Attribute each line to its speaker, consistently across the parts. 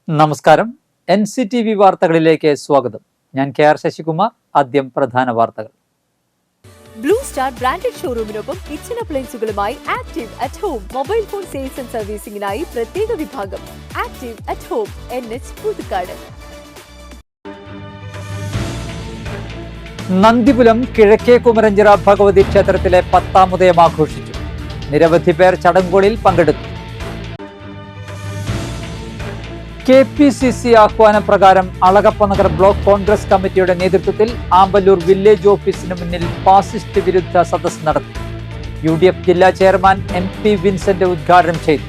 Speaker 1: നമസ്കാരം. NCTV വാർത്തകളിലേക്ക് സ്വാഗതം. ഞാൻ KR ശശികുമാർ. ആദ്യം പ്രധാന വാർത്തകൾ.
Speaker 2: ബ്ലൂ സ്റ്റാർ ബ്രാൻഡഡ് ഷോറൂമിനൊപ്പം കിച്ചൺ അപ്ലയൻസുകളുമായി active at home mobile phone sales and സർവീസിംഗിനായി പ്രത്യേക വിഭാഗം active at home NH Puthukkad.
Speaker 1: Nandipuram കിഴക്കേ കുമരഞ്ചിറ ഭഗവതി ക്ഷേത്രത്തിലെ 10ാം ഉദയം ആഘോഷിച്ചു. നിരവധി പേർ ചടങ്ങുകളിൽ പങ്കെടുത്തു. KPCC ആഹ്വാനപ്രകാരം അളഗപ്പനഗർ ബ്ലോക്ക് കോൺഗ്രസ് കമ്മിറ്റിയുടെ നേതൃത്വത്തിൽ ആമ്പല്ലൂർ വില്ലേജ് ഓഫീസിന് മുന്നിൽ ഫാസിസ്റ്റ് വിരുദ്ധ സദസ്സ് നടത്തി. UDF ജില്ലാ ചെയർമാൻ MP വിൻസെന്റ് ഉദ്ഘാടനം ചെയ്തു.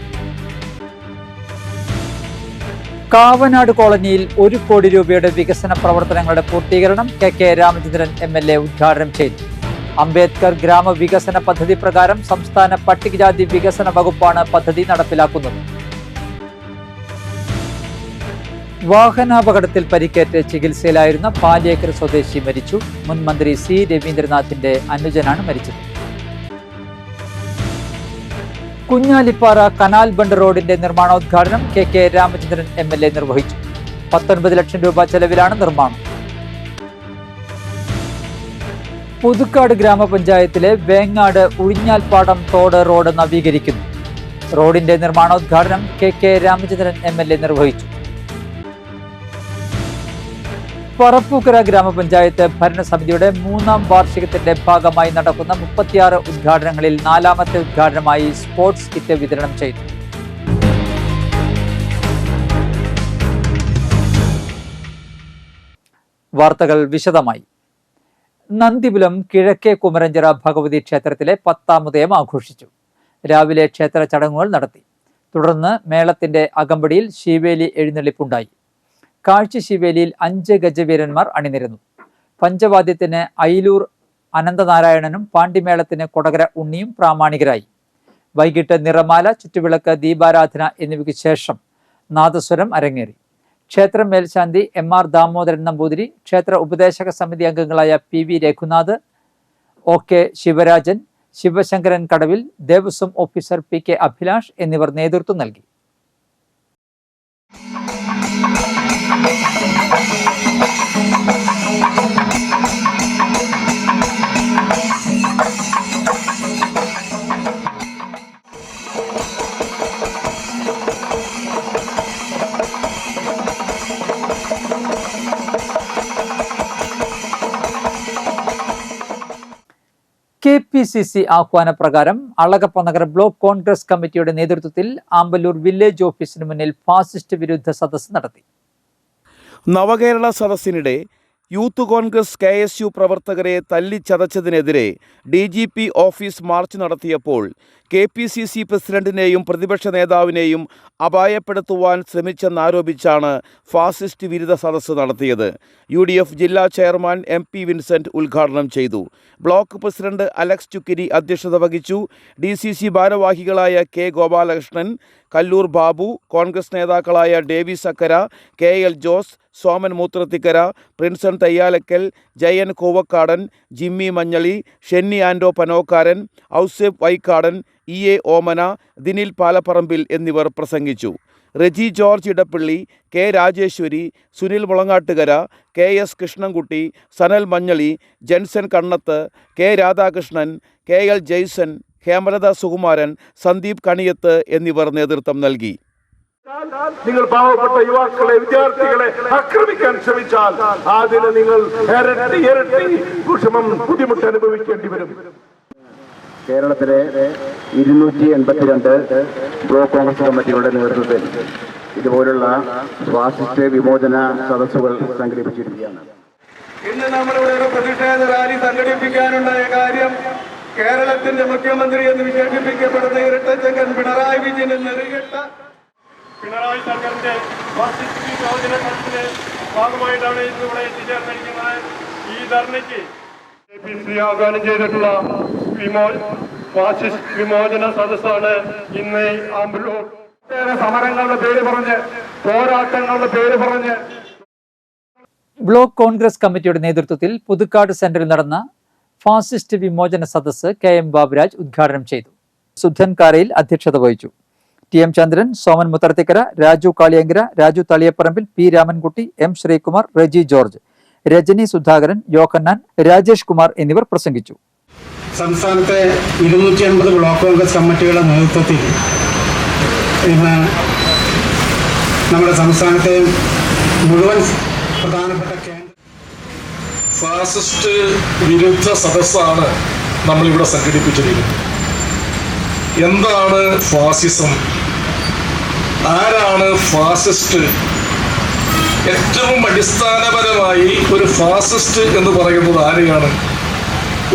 Speaker 1: കാവനാട് കോളനിയിൽ 1 കോടി രൂപയുടെ വികസന പ്രവർത്തനങ്ങളുടെ പൂർത്തീകരണം KK രാമചന്ദ്രൻ MLA ഉദ്ഘാടനം ചെയ്തു. അംബേദ്കർ ഗ്രാമവികസന പദ്ധതി പ്രകാരം സംസ്ഥാന പട്ടികജാതി വികസന വകുപ്പാണ് പദ്ധതി നടപ്പിലാക്കുന്നത്. വാഹനാപകടത്തിൽ പരിക്കേറ്റ് ചികിത്സയിലായിരുന്ന പാലിയേക്കർ സ്വദേശി മരിച്ചു. മുൻ മന്ത്രി C രവീന്ദ്രനാഥിന്റെ അനുജനാണ് മരിച്ചത്. കുഞ്ഞാലിപ്പാറ കനാൽ ബണ്ട് റോഡിന്റെ നിർമ്മാണോദ്ഘാടനം KK രാമചന്ദ്രൻ MLA നിർവഹിച്ചു. 19 ലക്ഷം രൂപ ചെലവിലാണ് നിർമ്മാണം. പുതുക്കാട് ഗ്രാമപഞ്ചായത്തിലെ വേങ്ങാട് ഉഴിഞ്ഞാൽപ്പാടം തോട് റോഡ് നവീകരിക്കുന്നു. റോഡിന്റെ നിർമ്മാണോദ്ഘാടനം KK രാമചന്ദ്രൻ MLA നിർവഹിച്ചു. പറപ്പൂക്കര ഗ്രാമപഞ്ചായത്ത് ഭരണസമിതിയുടെ 3ാം വാർഷികത്തിന്റെ ഭാഗമായി നടക്കുന്ന 36 ഉദ്ഘാടനങ്ങളിൽ 4ാമത്തെ ഉദ്ഘാടനമായി സ്പോർട്സ് കിറ്റ് വിതരണം ചെയ്തു. വാർത്തകൾ വിശദമായി. നന്ദിപുരം കിഴക്കേ കുമരഞ്ചിറ ഭഗവതി ക്ഷേത്രത്തിലെ 10ാം ഉദയം ആഘോഷിച്ചു. രാവിലെ ക്ഷേത്ര ചടങ്ങുകൾ നടത്തി. തുടർന്ന് മേളത്തിന്റെ അകമ്പടിയിൽ ശീവേലി എഴുന്നള്ളിപ്പുണ്ടായി. കാഴ്ച ശിവേലിയിൽ 5 ഗജവീരന്മാർ അണിനിരന്നു. പഞ്ചവാദ്യത്തിന് അയിലൂർ അനന്തനാരായണനും പാണ്ടിമേളത്തിന് കൊടകര ഉണ്ണിയും പ്രാമാണികരായി. വൈകിട്ട് നിറമാല, ചുറ്റുവിളക്ക്, ദീപാരാധന എന്നിവയ്ക്ക് ശേഷം നാദസ്വരം അരങ്ങേറി. ക്ഷേത്രം മേൽശാന്തി MR ദാമോദരൻ നമ്പൂതിരി, ക്ഷേത്ര ഉപദേശക സമിതി അംഗങ്ങളായ PV രഘുനാഥ്, OK ശിവരാജൻ, ശിവശങ്കരൻ കടവിൽ, ദേവസ്വം ഓഫീസർ PK അഭിലാഷ് എന്നിവർ നേതൃത്വം നൽകി. KPCC ആഹ്വാനപ്രകാരം അളഗപ്പനഗർ ബ്ലോക്ക് കോൺഗ്രസ് കമ്മിറ്റിയുടെ നേതൃത്വത്തിൽ ആമ്പല്ലൂർ വില്ലേജ് ഓഫീസിന് മുന്നിൽ ഫാസിസ്റ്റ് വിരുദ്ധ സദസ്സ് നടത്തി.
Speaker 3: നവകേരള സദസ്സിനിടെ യൂത്ത് കോൺഗ്രസ് KSU പ്രവർത്തകരെ തല്ലിച്ചതച്ചതിനെതിരെ DGP ഓഫീസ് മാർച്ച് നടത്തിയപ്പോൾ KPCC പ്രസിഡന്റിനെയും പ്രതിപക്ഷ നേതാവിനെയും അപായപ്പെടുത്തുവാൻ ശ്രമിച്ചെന്നാരോപിച്ചാണ് ഫാസിസ്റ്റ് വിരുദ്ധ സദസ്സ് നടത്തിയത്. UDF ജില്ലാ ചെയർമാൻ MP വിൻസെന്റ് ഉദ്ഘാടനം ചെയ്തു. ബ്ലോക്ക് പ്രസിഡന്റ് അലക്സ് ചുക്കിരി അധ്യക്ഷത വഹിച്ചു. DCC ഭാരവാഹികളായ K ഗോപാലകൃഷ്ണൻ, കല്ലൂർ ബാബു, കോൺഗ്രസ് നേതാക്കളായ ഡേവിസ് അക്കര, KL ജോസ്, സോമൻ മൂത്രത്തിക്കര, പ്രിൻസൺ തയ്യാലക്കൽ, ജയൻ കൂവക്കാടൻ, ജിമ്മി മഞ്ഞളി, ഷെന്നി ആൻഡോ പനോക്കാരൻ, ഔസേഫ് വൈക്കാടൻ, EA ഓമന, ദിനിൽ പാലപ്പറമ്പിൽ എന്നിവർ പ്രസംഗിച്ചു. Reji George Edappally, K Rajeshwari, Sunil Mulangattukara, KS Krishnankutty, Sanal Manjali, Jenson Kannath, K Radhakrishnan, KL Jaison, Hemalatha Sukumaran, Sandeep Kaniyath എന്നിവർ നേതൃത്വം നൽകി.
Speaker 4: നിങ്ങൾ പാവപ്പെട്ട യുവാക്കളെ, വിദ്യാർത്ഥികളെ ആക്രമിക്കാൻ ശ്രമിച്ചാൽ അതിന് നിങ്ങൾ ഇരട്ടി വിഷമം, ബുദ്ധിമുട്ട് അനുഭവിക്കേണ്ടി വരും.
Speaker 5: കേരളത്തിലെ 282 ബ്ലോക്ക് കോൺഗ്രസ് കമ്മിറ്റികളുടെ നേതൃത്വത്തിൽ ഇതുപോലുള്ള ഫാസിസ്റ്റ് വിമോചന സദസ്സുകൾ സംഘടിപ്പിച്ചിരിക്കുകയാണ്.
Speaker 4: ഇന്ന് നമ്മളിവിടെ ഒരു പ്രതിഷേധ റാലി സംഘടിപ്പിക്കാനുണ്ടായ കാര്യം കേരളത്തിന്റെ മുഖ്യമന്ത്രി എന്ന് വിശേഷിപ്പിക്കപ്പെടുന്ന ഇരട്ടച്ചങ്കൻ പിണറായി വിജയൻ നെറുകെട്ട പിണറായി സർക്കാരിന്റെ ഫാസിസ്റ്റ് വിമോചന സദസ്സിന്റെ ഭാഗമായിട്ടാണ് ഇന്നിവിടെ എത്തിച്ചേർന്നിരിക്കുന്നത്. ഈ ധർണയ്ക്ക് KPCC ആഹ്വാനം ചെയ്തിട്ടുള്ള ഫാസിസ്റ്റ് വിമോചന സദസ്സാണ് ഇന്ന് ആമ്പല്ലൂർ. സമരങ്ങളുടെ പേര് പറഞ്ഞ്, പോരാട്ടങ്ങളുടെ പേര് പറഞ്ഞ്
Speaker 1: ബ്ലോക്ക് കോൺഗ്രസ് കമ്മിറ്റിയുടെ നേതൃത്വത്തിൽ പുതുക്കാട് സെന്ററിൽ നടന്ന ഫാസിസ്റ്റ് വിമോചന സദസ്സ് KM ബാബുരാജ് ഉദ്ഘാടനം ചെയ്തു. സുധൻ കാരയിൽ അധ്യക്ഷത വഹിച്ചു. T M. Chandran, Soman Mutharathikkara, Raju Kaliyankara, Raju Thaliyaparambil, P. Ramankutty, M. Sreekumar, Reji George, Rajani Sudhakaran, Yohannan, Rajesh Kumar എന്നിവർ പ്രസംഗിച്ചു.
Speaker 6: സംസ്ഥാനത്തെ 250 ബ്ലോക്ക് കോൺഗ്രസ് കമ്മിറ്റികളുടെ നേതൃത്വത്തിൽ ഇന്ന് നമ്മുടെ സംസ്ഥാനത്തെ മുഴുവൻ പ്രധാനപ്പെട്ട
Speaker 7: ഫാസിസ്റ്റ് വിരുദ്ധ സദസ്സാണ് നമ്മളിവിടെ സംഘടിപ്പിച്ചിരിക്കുന്നത്. എന്താണ് ഫാസിസം? ആരാണ് ഫാസിസ്റ്റ്? ഏറ്റവും അടിസ്ഥാനപരമായി ഒരു ഫാസിസ്റ്റ് എന്ന് പറയുന്നത് ആരെയാണ്?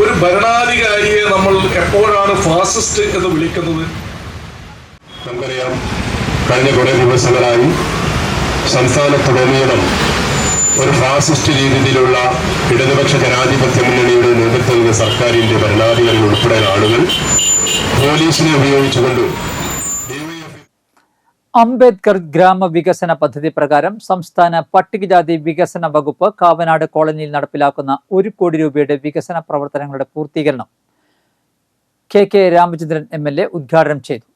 Speaker 7: ഒരു ഭരണാധികാരിയെ നമ്മൾ എപ്പോഴാണ് ഫാസിസ്റ്റ് എന്ന് വിളിക്കുന്നത്?
Speaker 8: നമുക്കറിയാം, കഴിഞ്ഞ കുറേ ദിവസങ്ങളായി സംസ്ഥാനത്തുടനീളം ഒരു ഫാസിസ്റ്റ് രീതിയിലുള്ള ഇടതുപക്ഷ ജനാധിപത്യ മുന്നണിയുടെ നേതൃത്വത്തിൽ സർക്കാരിന്റെ ഭരണാധികാരികൾ ഉൾപ്പെടെ ആളുകൾ പോലീസിനെ ഉപയോഗിച്ചുകൊണ്ട്
Speaker 1: അംബേദ്കർ ഗ്രാമവികസന പദ്ധതി പ്രകാരം സംസ്ഥാന പട്ടികജാതി വികസന വകുപ്പ് കാവനാട് കോളനിയിൽ നടപ്പിലാക്കുന്ന 1 കോടി രൂപയുടെ വികസന പ്രവർത്തനങ്ങളുടെ പൂർത്തീകരണം കെ രാമചന്ദ്രൻ MLA ഉദ്ഘാടനം ചെയ്തു.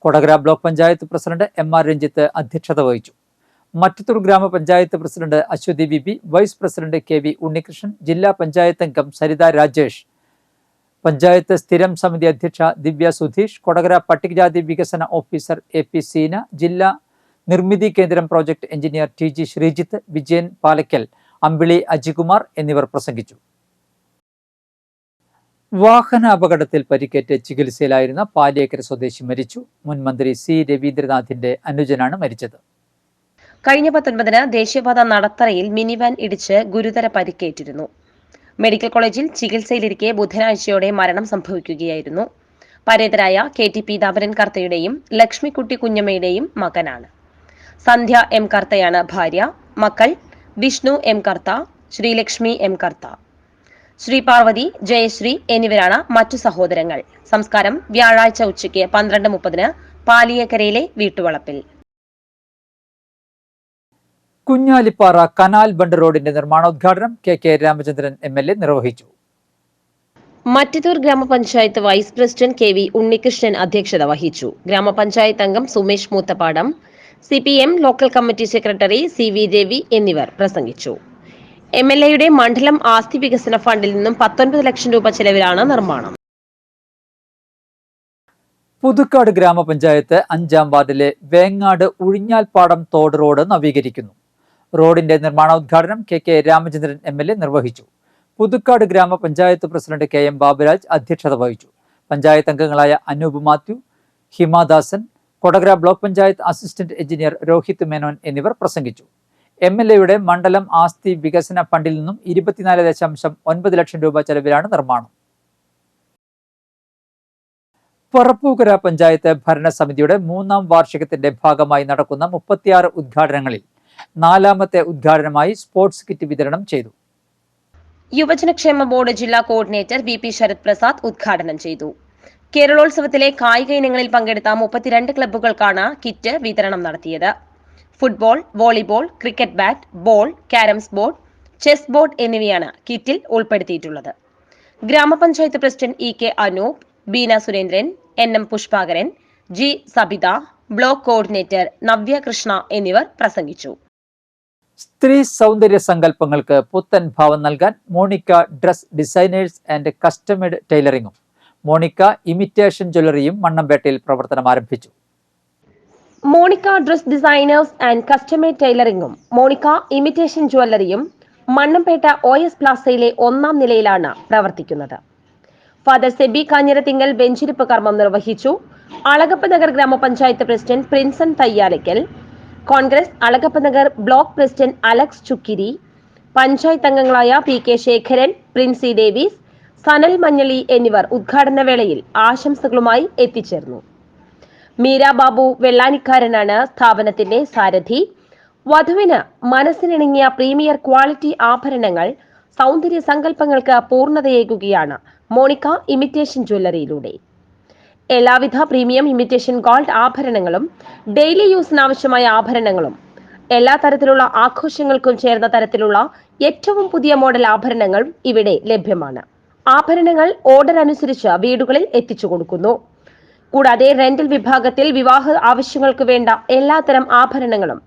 Speaker 1: Kodakara block panchayat president MR Ranjith അധ്യക്ഷത വഹിച്ചു. മറ്റത്തൂർ ഗ്രാമപഞ്ചായത്ത് president Aswathy VB, vice president KV Unnikrishnan, ജില്ലാ പഞ്ചായത്ത് അംഗം സരിത രാജേഷ്, പഞ്ചായത്ത് സ്ഥിരം സമിതി അധ്യക്ഷ ദിവ്യ സുധീഷ്, കൊടകര പട്ടികജാതി വികസന ഓഫീസർ AP സീന, ജില്ലാ നിർമ്മിതി കേന്ദ്രം project engineer TG Sreejith, Vijayan Palakkal, Ambili Ajikumar എന്നിവർ പ്രസംഗിച്ചു. വാഹനാപകടത്തിൽ പരിക്കേറ്റ് ചികിത്സയിലായിരുന്ന പാലിയേക്കര സ്വദേശി മരിച്ചു. മുൻ മന്ത്രി C രവീന്ദ്രനാഥിന്റെ അനുജനാണ് മരിച്ചത്.
Speaker 9: കഴിഞ്ഞ 19-ന് ദേശീയപാത നടത്തറയിൽ മിനി വാൻ ഇടിച്ച് ഗുരുതര പരിക്കേറ്റിരുന്നു. മെഡിക്കൽ കോളേജിൽ ചികിത്സയിലിരിക്കെ ബുധനാഴ്ചയോടെ മരണം സംഭവിക്കുകയായിരുന്നു. പരേതരായ KT പീതാംബരൻ കർത്തയുടെയും ലക്ഷ്മിക്കുട്ടി കുഞ്ഞമ്മയുടെയും മകനാണ്. സന്ധ്യ M കർത്തയാണ് ഭാര്യ. മക്കൾ വിഷ്ണു M കർത്ത, ശ്രീലക്ഷ്മി M കർത്ത, ശ്രീ പാർവതി, ജയശ്രീ എന്നിവരാണ് മറ്റു സഹോദരങ്ങൾ. സംസ്കാരം വ്യാഴാഴ്ച ഉച്ചയ്ക്ക് 12:30-ന് പാലിയേക്കരയിലെ വീട്ടുവളപ്പിൽ.
Speaker 1: കുഞ്ഞാലിപ്പാറ കനാൽ ബണ്ട് റോഡിന്റെ നിർമ്മാണോദ്ഘാടനം കെ രാമചന്ദ്രൻ MLA നിർവഹിച്ചു.
Speaker 9: മറ്റത്തൂർ ഗ്രാമപഞ്ചായത്ത് വൈസ് പ്രസിഡന്റ് KV ഉണ്ണികൃഷ്ണൻ അധ്യക്ഷത വഹിച്ചു. ഗ്രാമപഞ്ചായത്ത് അംഗം Sumesh Moothappadam, CPM local committee secretary CV Ravi എന്നിവർ പ്രസംഗിച്ചു. MLAയുടെ മണ്ഡലം ആസ്തി വികസന ഫണ്ടിൽ നിന്നും 19 ലക്ഷം രൂപ ചെലവിലാണ് നിർമ്മാണം.
Speaker 1: പുതുക്കാട് ഗ്രാമപഞ്ചായത്ത് 5-ാം വാർഡിലെ വേങ്ങാട് ഉഴിഞ്ഞാൽപ്പാടം തോട് റോഡ് നവീകരിക്കുന്നു. റോഡിന്റെ നിർമ്മാണോദ്ഘാടനം കെ രാമചന്ദ്രൻ MLA നിർവഹിച്ചു. പുതുക്കാട് ഗ്രാമപഞ്ചായത്ത് പ്രസിഡന്റ് KM ബാബുരാജ് അധ്യക്ഷത വഹിച്ചു. പഞ്ചായത്ത് അംഗങ്ങളായ Anoop Mathew, Himadasan, Kodakara block panchayat assistant engineer Rohit Menon എന്നിവർ പ്രസംഗിച്ചു. MLAയുടെ മണ്ഡലം ആസ്തി വികസന ഫണ്ടിൽ നിന്നും 24.9 ലക്ഷം രൂപ ചെലവിലാണ് നിർമ്മാണം. പറപ്പൂക്കര പഞ്ചായത്ത് ഭരണസമിതിയുടെ 3-ാം വാർഷികത്തിന്റെ ഭാഗമായി നടക്കുന്ന 36 ഉദ്ഘാടനങ്ങളിൽ 4ാമത്തെ ഉദ്ഘാടനമായി സ്പോർട്സ് കിറ്റ് വിതരണം ചെയ്തു.
Speaker 9: യുവജനക്ഷേമ ബോർഡ് ജില്ലാ കോർഡിനേറ്റർ VP ശരത് പ്രസാദ് ഉദ്ഘാടനം ചെയ്തു. കേരളോത്സവത്തിലെ കായിക ഇനങ്ങളിൽ പങ്കെടുത്ത 32 ക്ലബ്ബുകൾക്കാണ് കിറ്റ് വിതരണം നടത്തിയത്. Football, volleyball, cricket bat, ball, carroms board, chess board എന്നിവയാണ് കിറ്റിൽ ഉൾപ്പെടുത്തിയിട്ടുള്ളത്. ഗ്രാമപഞ്ചായത്ത് president EK Anoop, Beena Surendran, NM Pushpakaran, G Sabitha, block coordinator Navya Krishna എന്നിവർ പ്രസംഗിച്ചു.
Speaker 1: സ്ത്രീ സൗന്ദര്യ സങ്കല്പങ്ങൾക്ക് പുത്തൻ ഭാവം നൽകാൻ Monica dress designers and customised ടൈലറിംഗും മോണിക്ക ഇമിറ്റേഷൻ ജ്വല്ലറിയും മണ്ണമ്പേട്ടയിൽ പ്രവർത്തനം ആരംഭിച്ചു.
Speaker 9: Monica dress designers and customised ടൈലറിംഗും മോണിക്ക ഇമിറ്റേഷൻ ജ്വല്ലറിയും മണ്ണമ്പേട്ട OS പ്ലാസയിലെ 1-ാം നിലയിലാണ് പ്രവർത്തിക്കുന്നത്. ഫാദർ സെബി കാഞ്ഞിരത്തിങ്കൽ വെഞ്ചിരിപ്പ് കർമ്മം നിർവഹിച്ചു. അളഗപ്പ നഗർ ഗ്രാമപഞ്ചായത്ത് president Prinson Thayyalakkal, Congress Alagappa Nagar block president Alex Chukkiri, panchayat അംഗങ്ങളായ PK ശേഖരൻ, പ്രിൻസി ഡേവിസ്, സനൽ മഞ്ഞളി എന്നിവർ ഉദ്ഘാടന വേളയിൽ ആശംസകളുമായി എത്തിച്ചേർന്നു. മീര ബാബു വെള്ളാനിക്കാരനാണ് സ്ഥാപനത്തിന്റെ സാരഥി. വധുവിന് മനസ്സിനിണങ്ങിയ പ്രീമിയർ ക്വാളിറ്റി ആഭരണങ്ങൾ സൗന്ദര്യ സങ്കല്പങ്ങൾക്ക് പൂർണ്ണതയേകുകയാണ് മോണിക്ക ഇമിറ്റേഷൻ ജ്വല്ലറിയിലൂടെ. എല്ലാവിധ പ്രീമിയം ഇമിറ്റേഷൻ ഗോൾഡ് ആഭരണങ്ങളും ഡെയിലി യൂസിനാവശ്യമായ ആഭരണങ്ങളും എല്ലാ തരത്തിലുള്ള ആഘോഷങ്ങൾക്കും ചേർന്ന തരത്തിലുള്ള ഏറ്റവും പുതിയ മോഡൽ ആഭരണങ്ങൾ ഇവിടെ ലഭ്യമാണ്. ആഭരണങ്ങൾ ഓർഡർ അനുസരിച്ച് വീടുകളിൽ എത്തിച്ചു കൊടുക്കുന്നു. കൂടാതെ റെന്റൽ വിഭാഗത്തിൽ വിവാഹ ആവശ്യങ്ങൾക്ക് വേണ്ട എല്ലാത്തരം ആഭരണങ്ങളും,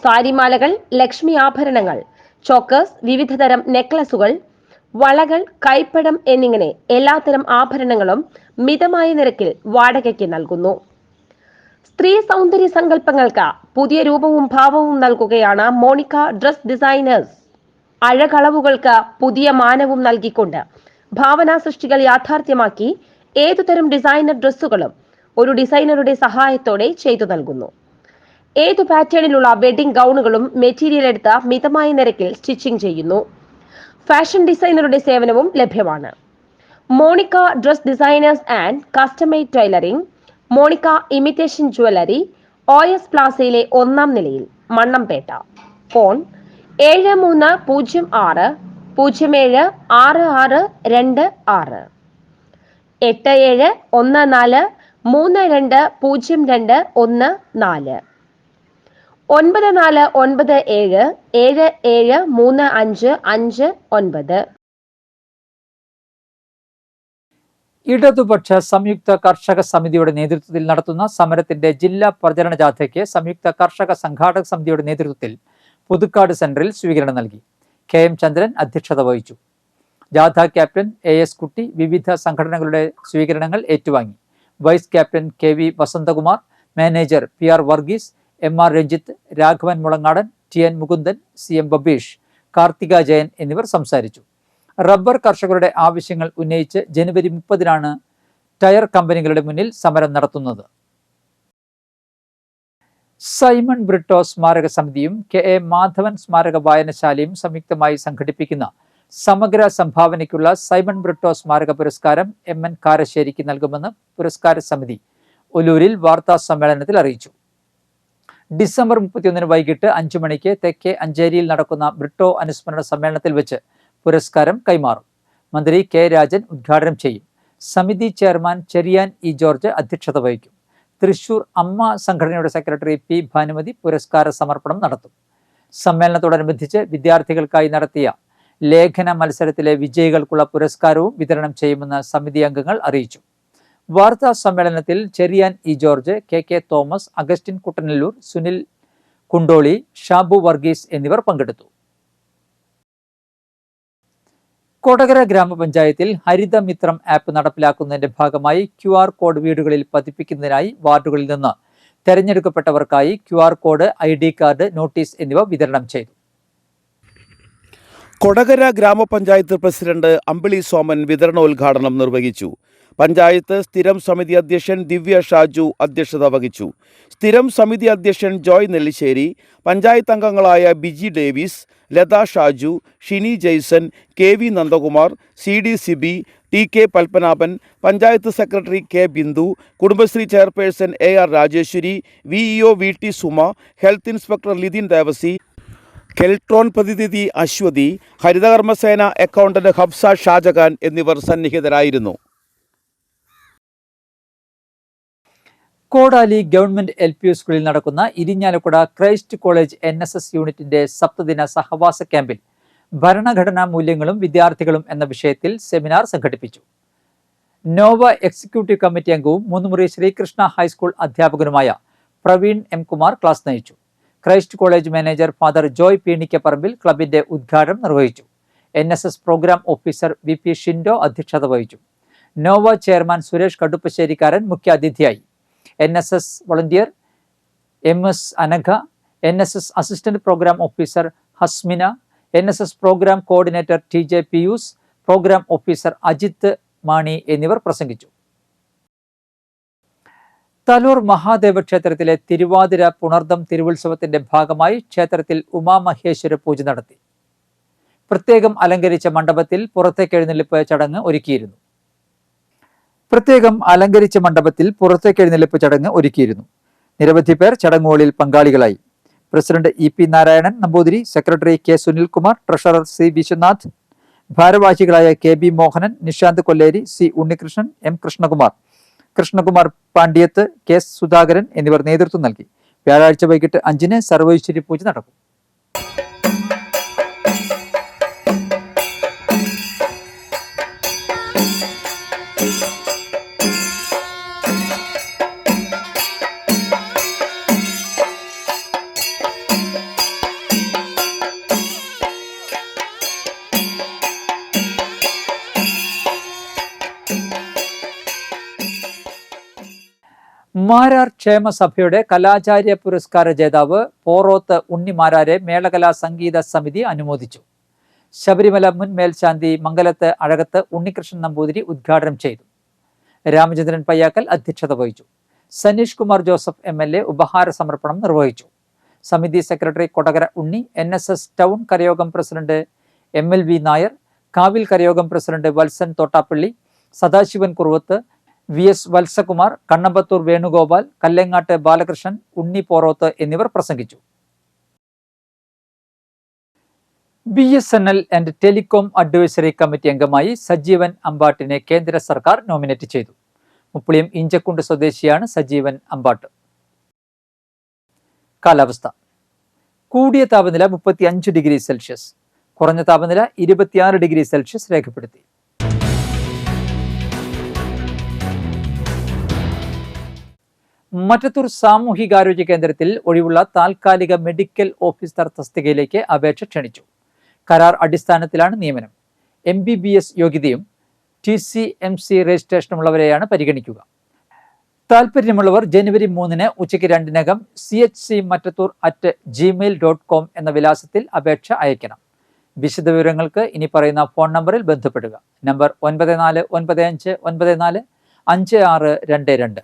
Speaker 9: സാരിമാലകൾ, ലക്ഷ്മി ആഭരണങ്ങൾ, ചോക്കേഴ്സ്, വിവിധതരം നെക്ലസുകൾ, വളകൾ, കൈപ്പടം എന്നിങ്ങനെ എല്ലാത്തരം ആഭരണങ്ങളും മിതമായ നിരക്കിൽ വാടകയ്ക്ക് നൽകുന്നു. സ്ത്രീ സൗന്ദര്യ സങ്കല്പങ്ങൾക്ക് പുതിയ രൂപവും ഭാവവും നൽകുകയാണ് മോണിക്ക ഡ്രസ് ഡിസൈനേഴ്സ്. അഴകളവുകൾക്ക് പുതിയ മാനവും നൽകിക്കൊണ്ട് ഭാവനാ സൃഷ്ടികൾ യാഥാർത്ഥ്യമാക്കി ഏതുതരം ഡിസൈനർ ഡ്രസ്സുകളും ഒരു ഡിസൈനറുടെ സഹായത്തോടെ ചെയ്തു നൽകുന്നു. ഏതു പാറ്റേണിലുള്ള വെഡിംഗ് ഗൗണുകളും മെറ്റീരിയൽ എടുത്ത് മിതമായ നിരക്കിൽ സ്റ്റിച്ചിങ് ചെയ്യുന്നു. ഫാഷൻ ഡിസൈനറുടെ സേവനവും ലഭ്യമാണ്. Monica dress designers and customised tailoring, Monica imitation jewellery, OS പ്ലാസയിലെ 1-ാം നിലയിൽ, മണ്ണമ്പേട്ട. ഫോൺ 73076626 8714320214 9497773559.
Speaker 1: ഇടതുപക്ഷ സംയുക്ത കർഷക സമിതിയുടെ നേതൃത്വത്തിൽ നടത്തുന്ന സമരത്തിന്റെ ജില്ലാ പ്രചരണ ജാഥയ്ക്ക് സംയുക്ത കർഷക സംഘാടക സമിതിയുടെ നേതൃത്വത്തിൽ പുതുക്കാട് സെന്ററിൽ സ്വീകരണം നൽകി. KM ചന്ദ്രൻ അധ്യക്ഷത വഹിച്ചു. ജാഥ ക്യാപ്റ്റൻ AS കുട്ടി വിവിധ സംഘടനകളുടെ സ്വീകരണങ്ങൾ ഏറ്റുവാങ്ങി. Vice captain KV Vasanthakumar, manager PR Varghese, MR Ranjith, Raghavan Mulangadan, TN Mukundan, CM Babeesh, Karthika Jayan എന്നിവർ സംസാരിച്ചു. റബ്ബർ കർഷകരുടെ ആവശ്യങ്ങൾ ഉന്നയിച്ച് ജനുവരി 30-നാണ് ടയർ കമ്പനികളുടെ മുന്നിൽ സമരം നടത്തുന്നത്. സൈമൺ ബ്രിട്ടോ സ്മാരക സമിതിയും KA മാധവൻ സ്മാരക വായനശാലയും സംയുക്തമായി സംഘടിപ്പിക്കുന്ന സമഗ്ര സംഭാവനയ്ക്കുള്ള സൈമൺ ബ്രിട്ടോ സ്മാരക പുരസ്കാരം MN കാരശ്ശേരിക്ക് നൽകുമെന്ന് പുരസ്കാര സമിതി ഒലൂരിൽ വാർത്താ സമ്മേളനത്തിൽ അറിയിച്ചു. ഡിസംബർ 31 വൈകിട്ട് 5 മണിക്ക് തെക്കേ അഞ്ചേരിയിൽ നടക്കുന്ന ബ്രിട്ടോ അനുസ്മരണ സമ്മേളനത്തിൽ വെച്ച് പുരസ്കാരം കൈമാറും. മന്ത്രി K രാജൻ ഉദ്ഘാടനം ചെയ്യും. സമിതി ചെയർമാൻ ചെറിയാൻ E ജോർജ് അധ്യക്ഷത വഹിക്കും. തൃശൂർ അമ്മ സംഘടനയുടെ സെക്രട്ടറി P ഭാനുമതി പുരസ്കാര സമർപ്പണം നടത്തും. സമ്മേളനത്തോടനുബന്ധിച്ച് വിദ്യാർത്ഥികൾക്കായി നടത്തിയ ലേഖന മത്സരത്തിലെ വിജയികൾക്കുള്ള പുരസ്കാരവും വിതരണം ചെയ്യുമെന്ന് സമിതി അംഗങ്ങൾ അറിയിച്ചു. വാർത്താ സമ്മേളനത്തിൽ ചെറിയാൻ E ജോർജ്, KK തോമസ്, അഗസ്റ്റിൻ കുട്ടനല്ലൂർ, സുനിൽ കുണ്ടോളി, ഷാബു വർഗീസ് എന്നിവർ പങ്കെടുത്തു. കൊടകര ഗ്രാമപഞ്ചായത്തിൽ ഹരിതമിത്രം ആപ്പ് നടപ്പിലാക്കുന്നതിന്റെ ഭാഗമായി QR കോഡ് വീടുകളിൽ പതിപ്പിക്കുന്നതിനായി വാർഡുകളിൽ നിന്ന് തെരഞ്ഞെടുക്കപ്പെട്ടവർക്കായി QR code, ID card, notice എന്നിവ വിതരണം ചെയ്തു.
Speaker 3: കൊടകര ഗ്രാമപഞ്ചായത്ത് പ്രസിഡന്റ് അമ്പിളി സോമൻ വിതരണോദ്ഘാടനം നിർവഹിച്ചു. പഞ്ചായത്ത് സ്ഥിരം സമിതി അധ്യക്ഷൻ ദിവ്യ ഷാജു അധ്യക്ഷത വഹിച്ചു. സ്ഥിരം സമിതി അധ്യക്ഷൻ ജോയ് നെല്ലിശ്ശേരി, പഞ്ചായത്ത് അംഗങ്ങളായ Biji Davis, Latha Shaju, Shini Jaison, KV Nandakumar, CD Siby, TK Padmanabhan, panchayat secretary K Bindu, Kudumbashree chairperson AR Rajeshwari, VEO VT Suma, health inspector Lithin Devasi, Keltron പ്രതിനിധി അശ്വതി, ഹരിതകർമ്മസേന അക്കൗണ്ടന്റ് ഹബ്സ ഷാജഹാൻ എന്നിവർ സന്നിഹിതരായിരുന്നു.
Speaker 1: കോടാലി ഗവൺമെന്റ് LP സ്കൂളിൽ നടക്കുന്ന ഇരിഞ്ഞാലക്കുട ക്രൈസ്റ്റ് കോളേജ് NSS യൂണിറ്റിന്റെ സപ്തദിന സഹവാസ ക്യാമ്പിൽ ഭരണഘടനാ മൂല്യങ്ങളും വിദ്യാർത്ഥികളും എന്ന വിഷയത്തിൽ സെമിനാർ സംഘടിപ്പിച്ചു. നോവ എക്സിക്യൂട്ടീവ് കമ്മിറ്റി അംഗവും മൂന്നുമുറി ശ്രീകൃഷ്ണ ഹൈസ്കൂൾ അധ്യാപകനുമായ പ്രവീൺ M കുമാർ ക്ലാസ് നയിച്ചു. Christ college manager father Joy Peenikkaparambil ക്ലബിന്റെ ഉദ്ഘാടനം നിർവഹിച്ചു. NSS programme officer VP Shindo അധ്യക്ഷത വഹിച്ചു. നോവ ചെയർമാൻ സുരേഷ് കടുപ്പശ്ശേരിക്കാരൻ മുഖ്യാതിഥിയായി. NSS volunteer MS Anagha, NSS assistant programme officer Hasmina, NSS programme coordinator TJ Pius, programme officer Ajith Mani എന്നിവർ പ്രസംഗിച്ചു. തലൂർ മഹാദേവ ക്ഷേത്രത്തിലെ തിരുവാതിര പുണർദം തിരുവുത്സവത്തിന്റെ ഭാഗമായി ക്ഷേത്രത്തിൽ ഉമാമഹേശ്വര പൂജ നടത്തി. പ്രത്യേകം അലങ്കരിച്ച മണ്ഡപത്തിൽ പുറത്തേക്കെഴുന്നള്ളിപ്പ് ചടങ്ങ് ഒരുക്കിയിരുന്നു. നിരവധി പേർ ചടങ്ങുകളിൽ പങ്കാളികളായി. President EP Narayanan Namboothiri, secretary K Sunilkumar, treasurer C Viswanath, ഭാരവാഹികളായ KB Mohanan, Nishant Kolleri, C Unnikrishnan, M Krishnakumar Pandyath, K Sudhakaran എന്നിവർ നേതൃത്വം നൽകി. വ്യാഴാഴ്ച വൈകിട്ട് 5-ന് സർവൈശ്വര്യ പൂജ നടക്കും. മാരാർ ക്ഷേമസഭയുടെ കലാചാര്യ പുരസ്കാര ജേതാവ് പോറോത്ത് ഉണ്ണിമാരാരെ മേളകലാ സംഗീത സമിതി അനുമോദിച്ചു. ശബരിമല മുൻ മേൽശാന്തി മംഗലത്ത് അഴകത്ത് ഉണ്ണികൃഷ്ണൻ നമ്പൂതിരി ഉദ്ഘാടനം ചെയ്തു. രാമചന്ദ്രൻ പയ്യാക്കൽ അധ്യക്ഷത വഹിച്ചു. സനീഷ് കുമാർ ജോസഫ് MLA ഉപഹാര സമർപ്പണം നിർവഹിച്ചു. സമിതി secretary Kodakara Unni, NSS town കരയോഗം പ്രസിഡന്റ് MLV നായർ, കാവിൽ കരയോഗം പ്രസിഡന്റ് വത്സൻ തോട്ടാപ്പള്ളി, സദാശിവൻ കുറുവത്ത്, VS വത്സകുമാർ, കണ്ണമ്പത്തൂർ വേണുഗോപാൽ, കല്ലെങ്ങാട്ട് ബാലകൃഷ്ണൻ, ഉണ്ണി പോറോത്ത് എന്നിവർ പ്രസംഗിച്ചു. BSNL and telecom advisory committee അംഗമായി സജീവൻ അമ്പാട്ടിനെ കേന്ദ്ര സർക്കാർ നോമിനേറ്റ് ചെയ്തു. മുപ്പളിയം ഇഞ്ചക്കുണ്ട് സ്വദേശിയാണ് സജീവൻ അമ്പാട്ട്. കാലാവസ്ഥ. കൂടിയ താപനില 35 ഡിഗ്രി സെൽഷ്യസ്, കുറഞ്ഞ താപനില 26 ഡിഗ്രി സെൽഷ്യസ് രേഖപ്പെടുത്തി. മറ്റത്തൂർ സാമൂഹികാരോഗ്യ കേന്ദ്രത്തിൽ ഒഴിവുള്ള താൽക്കാലിക മെഡിക്കൽ ഓഫീസർ തസ്തികയിലേക്ക് അപേക്ഷ ക്ഷണിച്ചു. കരാർ അടിസ്ഥാനത്തിലാണ് നിയമനം. MBBS യോഗ്യതയും TCMC രജിസ്ട്രേഷനുമുള്ളവരെയാണ് പരിഗണിക്കുക. താൽപ്പര്യമുള്ളവർ ജനുവരി 3 ഉച്ചയ്ക്ക് 2 chcmattatur@gmail.com എന്ന വിലാസത്തിൽ അപേക്ഷ അയക്കണം. വിശദവിവരങ്ങൾക്ക് ഇനി പറയുന്ന ഫോൺ നമ്പറിൽ ബന്ധപ്പെടുക. നമ്പർ 9495945622.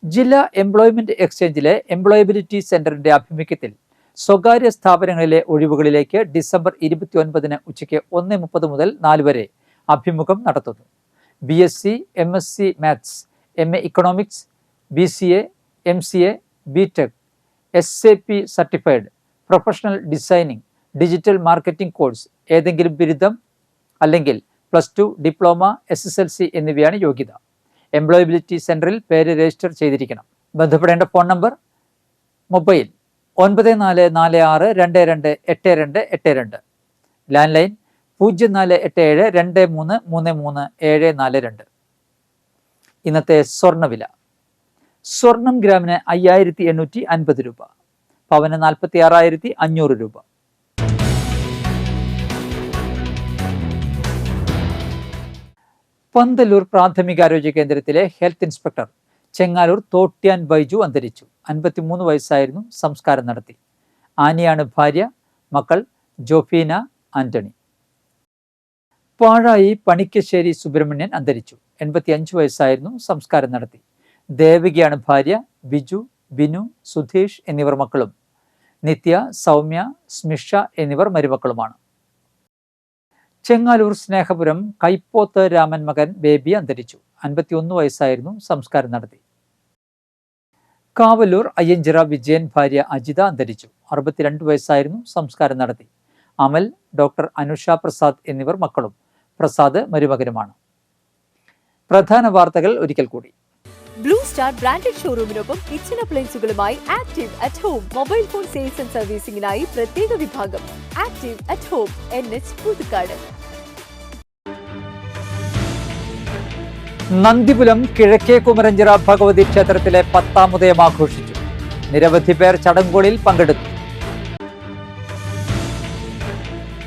Speaker 1: ജില്ലാ എംപ്ലോയ്മെന്റ് എക്സ്ചേഞ്ചിലെ എംപ്ലോയബിലിറ്റി സെന്ററിന്റെ ആഭിമുഖ്യത്തിൽ സ്വകാര്യ സ്ഥാപനങ്ങളിലെ ഒഴിവുകളിലേക്ക് ഡിസംബർ 29 ഉച്ചയ്ക്ക് 1:30 മുതൽ 4 വരെ അഭിമുഖം നടത്തുന്നു. BSc, MSc maths, MA economics, BCA, MCA, BTech, SAP certified, professional designing, digital marketing course, ഏതെങ്കിലും ബിരുദം അല്ലെങ്കിൽ +2, ഡിപ്ലോമ, SSLC എന്നിവയാണ് യോഗ്യത. എംപ്ലോയബിലിറ്റി സെന്ററിൽ പേര് രജിസ്റ്റർ ചെയ്തിരിക്കണം. ബന്ധപ്പെടേണ്ട phone number mobile 9446228282, land line 0487233342. ഇന്നത്തെ സ്വർണ്ണവില. സ്വർണം ഗ്രാമിന് 5850 രൂപ, പവന് 46,500 രൂപ. പന്തലൂർ പ്രാഥമികാരോഗ്യ കേന്ദ്രത്തിലെ ഹെൽത്ത് ഇൻസ്പെക്ടർ ചെങ്ങാലൂർ തോട്ട്യാൻ ബൈജു അന്തരിച്ചു. 53 വയസ്സായിരുന്നു. സംസ്കാരം നടത്തി. ആനിയാണ് ഭാര്യ. മക്കൾ ജോഫീന, ആന്റണി. പാഴായി പണിക്കശ്ശേരി സുബ്രഹ്മണ്യൻ അന്തരിച്ചു. 85 വയസ്സായിരുന്നു. സംസ്കാരം നടത്തി. ദേവികയാണ് ഭാര്യ. ബിജു, ബിനു, സുധീഷ് എന്നിവർ മക്കളും. നിത്യ, സൗമ്യ, സ്മിഷ എന്നിവർ മരുമക്കളുമാണ്. ചെങ്ങാലൂർ സ്നേഹപുരം കൈപ്പോത്ത് രാമൻ മകൻ ബേബി അന്തരിച്ചു. 51 വയസ്സായിരുന്നു. സംസ്കാരം നടത്തി. കാവലൂർ അയ്യഞ്ചിറ വിജയൻ ഭാര്യ അജിത അന്തരിച്ചു. 62 വയസ്സായിരുന്നു. സംസ്കാരം നടത്തി. അമൽ, ഡോക്ടർ അനുഷ പ്രസാദ് എന്നിവർ മക്കളും. പ്രസാദ് മരുമകനുമാണ്. പ്രധാന വാർത്തകൾ ഒരിക്കൽ കൂടി.
Speaker 2: ബ്ലൂ സ്റ്റാർ ബ്രാൻഡഡ് ഷോറൂമിനൊപ്പം കിച്ചൺ അപ്ലയൻസുകളുമായി active at home mobile phone sales and സർവീസിംഗിനായി പ്രത്യേക വിഭാഗം. Active at home, NH Puthukkad.
Speaker 1: Nandipuram കിഴക്കേ കുമരഞ്ചിറ ഭഗവതി ക്ഷേത്രത്തിലെ 10ാം ഉദയം ആഘോഷിച്ചു. നിരവധി പേർ ചടങ്ങുകളിൽ പങ്കെടുത്തു.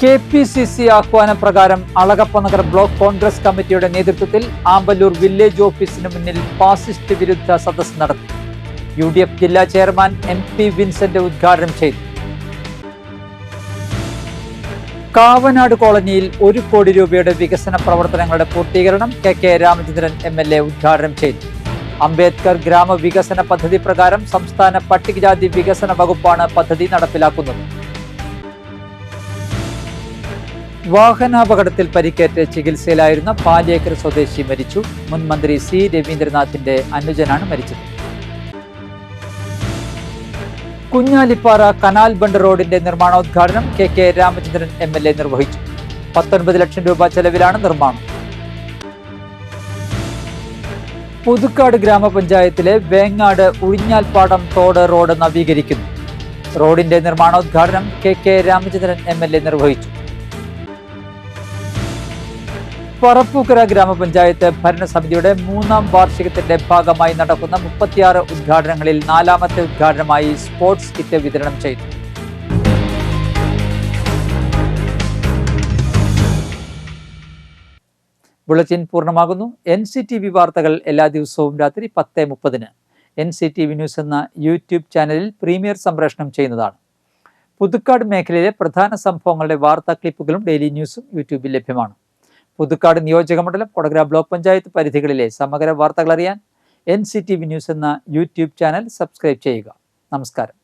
Speaker 1: KPCC ആഹ്വാനപ്രകാരം അളഗപ്പനഗർ ബ്ലോക്ക് കോൺഗ്രസ് കമ്മിറ്റിയുടെ നേതൃത്വത്തിൽ ആമ്പല്ലൂർ വില്ലേജ് ഓഫീസിന് മുന്നിൽ ഫാസിസ്റ്റ് വിരുദ്ധ സദസ്സ് നടത്തി. UDF ജില്ലാ ചെയർമാൻ MP വിൻസെന്റ് ഉദ്ഘാടനം ചെയ്തു. കാവനാട് കോളനിയിൽ 1 കോടി രൂപയുടെ വികസന പ്രവർത്തനങ്ങളുടെ പൂർത്തീകരണം KK രാമചന്ദ്രൻ MLA ഉദ്ഘാടനം ചെയ്തു. അംബേദ്കർ ഗ്രാമവികസന പദ്ധതി പ്രകാരം സംസ്ഥാന പട്ടികജാതി വികസന വകുപ്പാണ് പദ്ധതി നടപ്പിലാക്കുന്നത്. വാഹനാപകടത്തിൽ പരിക്കേറ്റ് ചികിത്സയിലായിരുന്ന പാലിയേക്കർ സ്വദേശി മരിച്ചു. മുൻ മന്ത്രി C രവീന്ദ്രനാഥിന്റെ അനുജനാണ് മരിച്ചത്. കുഞ്ഞാലിപ്പാറ കനാൽ ബണ്ട് റോഡിന്റെ നിർമ്മാണോദ്ഘാടനം KK രാമചന്ദ്രൻ MLA നിർവഹിച്ചു. 19 ലക്ഷം രൂപ ചെലവിലാണ് നിർമ്മാണം. പുതുക്കാട് ഗ്രാമപഞ്ചായത്തിലെ വേങ്ങാട് ഉഴിഞ്ഞാൽപ്പാടം തോട് റോഡ് നവീകരിക്കുന്നു. റോഡിന്റെ നിർമ്മാണോദ്ഘാടനം KK രാമചന്ദ്രൻ MLA നിർവഹിച്ചു. പറപ്പൂക്കര ഗ്രാമപഞ്ചായത്ത് ഭരണസമിതിയുടെ 3ാം വാർഷികത്തിന്റെ ഭാഗമായി നടക്കുന്ന 36 ഉദ്ഘാടനങ്ങളിൽ 4ാമത്തെ ഉദ്ഘാടനമായി സ്പോർട്സ് കിറ്റ് വിതരണം ചെയ്തു. ബുള്ളറ്റിൻ പൂർണ്ണമാകുന്നു. NCTV വാർത്തകൾ എല്ലാ ദിവസവും രാത്രി 10:30-ന് NCTV ന്യൂസ് എന്ന യൂട്യൂബ് ചാനലിൽ പ്രീമിയർ സംപ്രേഷണം ചെയ്യുന്നതാണ്. പുതുക്കാട് മേഖലയിലെ പ്രധാന സംഭവങ്ങളുടെ വാർത്താ ക്ലിപ്പുകളും ഡെയിലി ന്യൂസും യൂട്യൂബിൽ ലഭ്യമാണ്. പുതുക്കാട് നിയോജകമണ്ഡലം, കൊടകര ബ്ലോക്ക് പഞ്ചായത്ത് പരിധികളിലെ സമഗ്ര വാർത്തകൾ അറിയാൻ NCTV ന്യൂസ് എന്ന യൂട്യൂബ് ചാനൽ സബ്സ്ക്രൈബ് ചെയ്യുക. നമസ്കാരം.